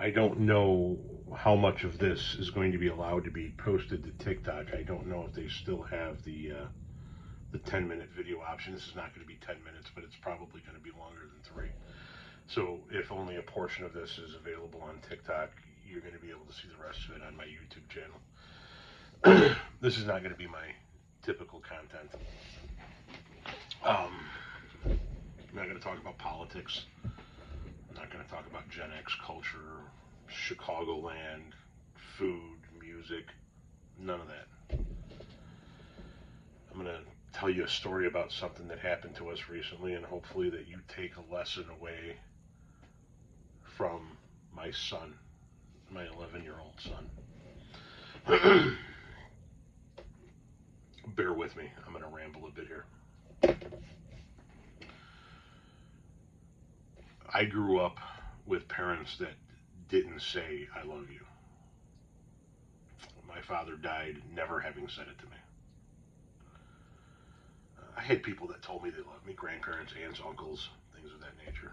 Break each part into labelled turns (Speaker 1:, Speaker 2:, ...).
Speaker 1: I don't know how much of this is going to be allowed to be posted to TikTok. I don't know if they still have the 10-minute video option. This is not going to be 10 minutes, but it's probably going to be longer than 3. So if only a portion of this is available on TikTok, you're going to be able to see the rest of it on my YouTube channel. This is not going to be my typical content. I'm not going to talk about politics. I'm not going to talk about Gen X culture, Chicagoland, food, music, none of that. I'm going to tell you a story about something that happened to us recently, and hopefully that you take a lesson away from my son, my 11-year-old son. Bear with me. I'm going to ramble a bit here. I grew up with parents that didn't say, I love you. My father died never having said it to me. I had people that told me they loved me, grandparents, aunts, uncles, things of that nature,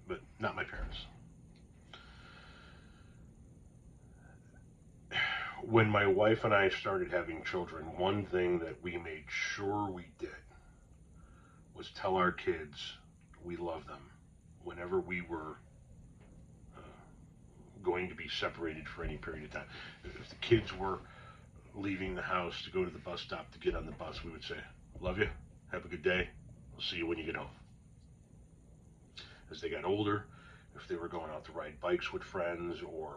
Speaker 1: but not my parents. When my wife and I started having children, one thing that we made sure we did was tell our kids we love them whenever we were going to be separated for any period of time. If the kids were leaving the house to go to the bus stop to get on the bus, we would say, love you, have a good day, we'll see you when you get home. As they got older, if they were going out to ride bikes with friends or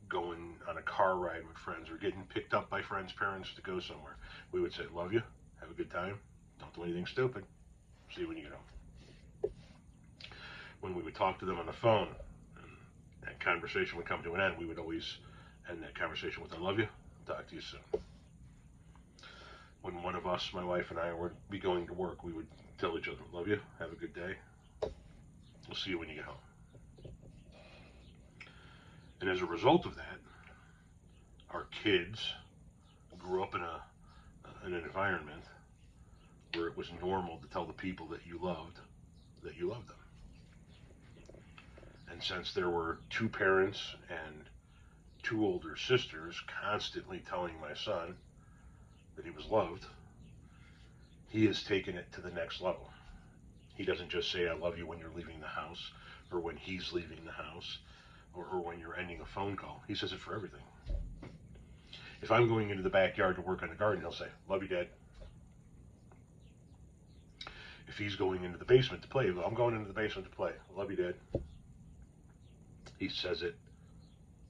Speaker 1: going on a car ride with friends or getting picked up by friends' parents to go somewhere, we would say, love you, have a good time, don't do anything stupid, see you when you get home. When we would talk to them on the phone, and that conversation would come to an end, we would always end that conversation with, I love you, talk to you soon. When one of us, my wife and I, would be going to work, we would tell each other, love you, have a good day, we'll see you when you get home. And as a result of that, our kids grew up in an environment where it was normal to tell the people that you loved them. And since there were 2 parents and 2 older sisters constantly telling my son that he was loved, he has taken it to the next level. He doesn't just say I love you when you're leaving the house or when he's leaving the house or when you're ending a phone call. He says it for everything. If I'm going into the backyard to work on the garden, he'll say, love you, Dad. If he's going into the basement to play, I'm going into the basement to play, love you, Dad. He says it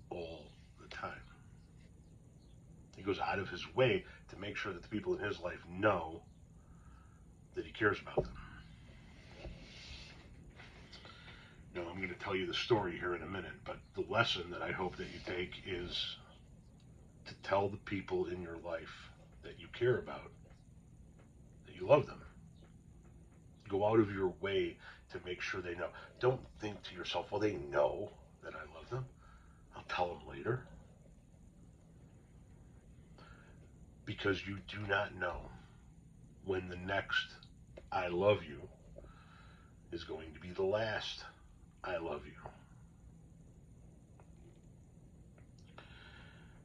Speaker 1: all the time. He goes out of his way to make sure that the people in his life know that he cares about them. Now, I'm going to tell you the story here in a minute, but the lesson that I hope that you take is to tell the people in your life that you care about that you love them. Go out of your way to make sure they know. Don't think to yourself, well, they know that I love them. I'll tell them later. Because you do not know when the next I love you is going to be the last I love you.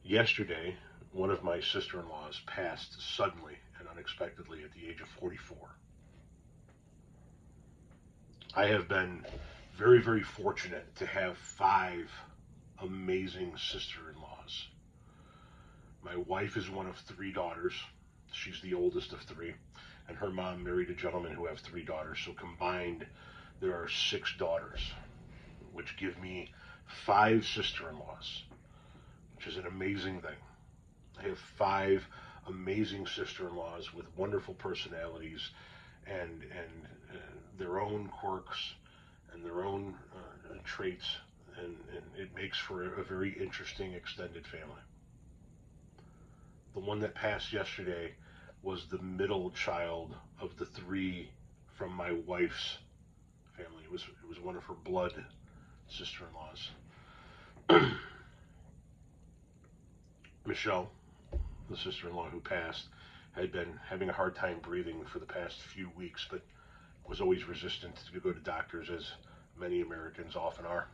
Speaker 1: Yesterday, one of my sister-in-laws passed suddenly and unexpectedly at the age of 44. I have been very, very fortunate to have 5 amazing sister-in-laws. My wife is one of 3 daughters. She's the oldest of 3. And her mom married a gentleman who has 3 daughters. So combined, there are 6 daughters, which give me 5 sister-in-laws, which is an amazing thing. I have 5 amazing sister-in-laws with wonderful personalities and their own quirks and their own traits, and it makes for a very interesting extended family. The one that passed yesterday was the middle child of the 3 from my wife's family. It was one of her blood sister-in-laws. Michelle, the sister-in-law who passed, had been having a hard time breathing for the past few weeks, but was always resistant to go to doctors, as many Americans often are.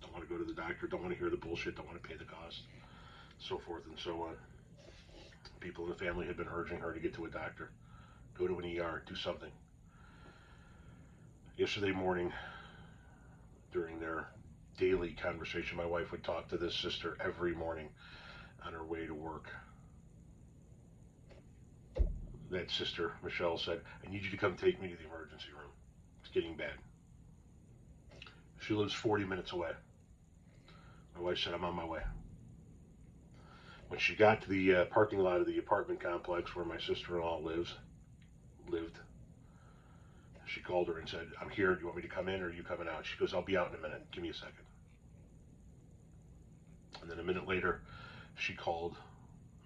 Speaker 1: don't want to go to the doctor, don't want to hear the bullshit, don't want to pay the cost, so forth and so on. People in the family had been urging her to get to a doctor, go to an ER, do something. Yesterday morning, during their daily conversation, my wife would talk to this sister every morning on her way to work. That sister, Michelle, said, I need you to come take me to the emergency room. It's getting bad. She lives 40 minutes away. My wife said, I'm on my way. When she got to the parking lot of the apartment complex where my sister-in-law lived, she called her and said, I'm here. Do you want me to come in or are you coming out? She goes, I'll be out in a minute. Give me a second. And then a minute later, she called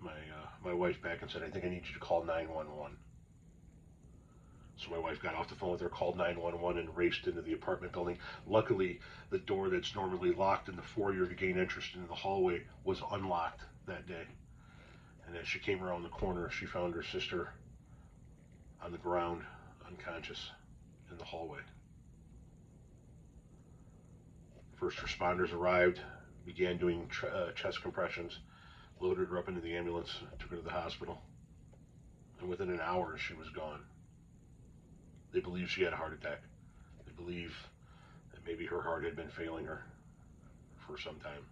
Speaker 1: my wife back and said, I think I need you to call 911. So my wife got off the phone with her, called 911, and raced into the apartment building. Luckily, the door that's normally locked in the foyer to gain entrance into the hallway was unlocked that day. And as she came around the corner, she found her sister on the ground, unconscious, in the hallway. First responders arrived, began doing chest compressions, loaded her up into the ambulance, took her to the hospital, and within an hour she was gone. They believe she had a heart attack. They believe that maybe her heart had been failing her for some time.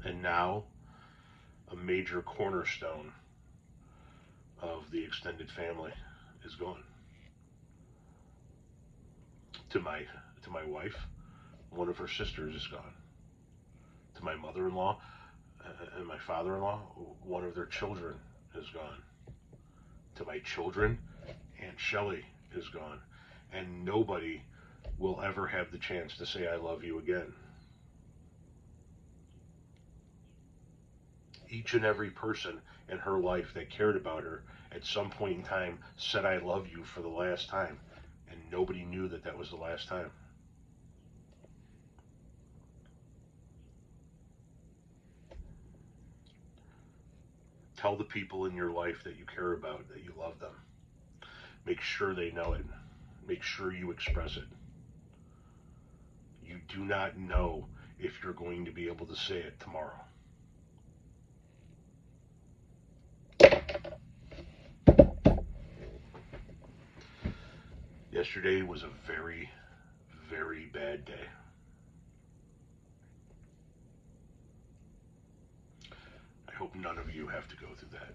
Speaker 1: And now, a major cornerstone of the extended family is gone. To my wife, one of her sisters is gone. To my mother-in-law and my father-in-law, one of their children is gone. To my children, Aunt Shelley is gone. And nobody will ever have the chance to say I love you again. Each and every person in her life that cared about her at some point in time said I love you for the last time, and nobody knew that that was the last time. Tell the people in your life that you care about that you love them. Make sure they know it. Make sure you express it. You do not know if you're going to be able to say it tomorrow. Yesterday was a very, very bad day. I hope none of you have to go through that.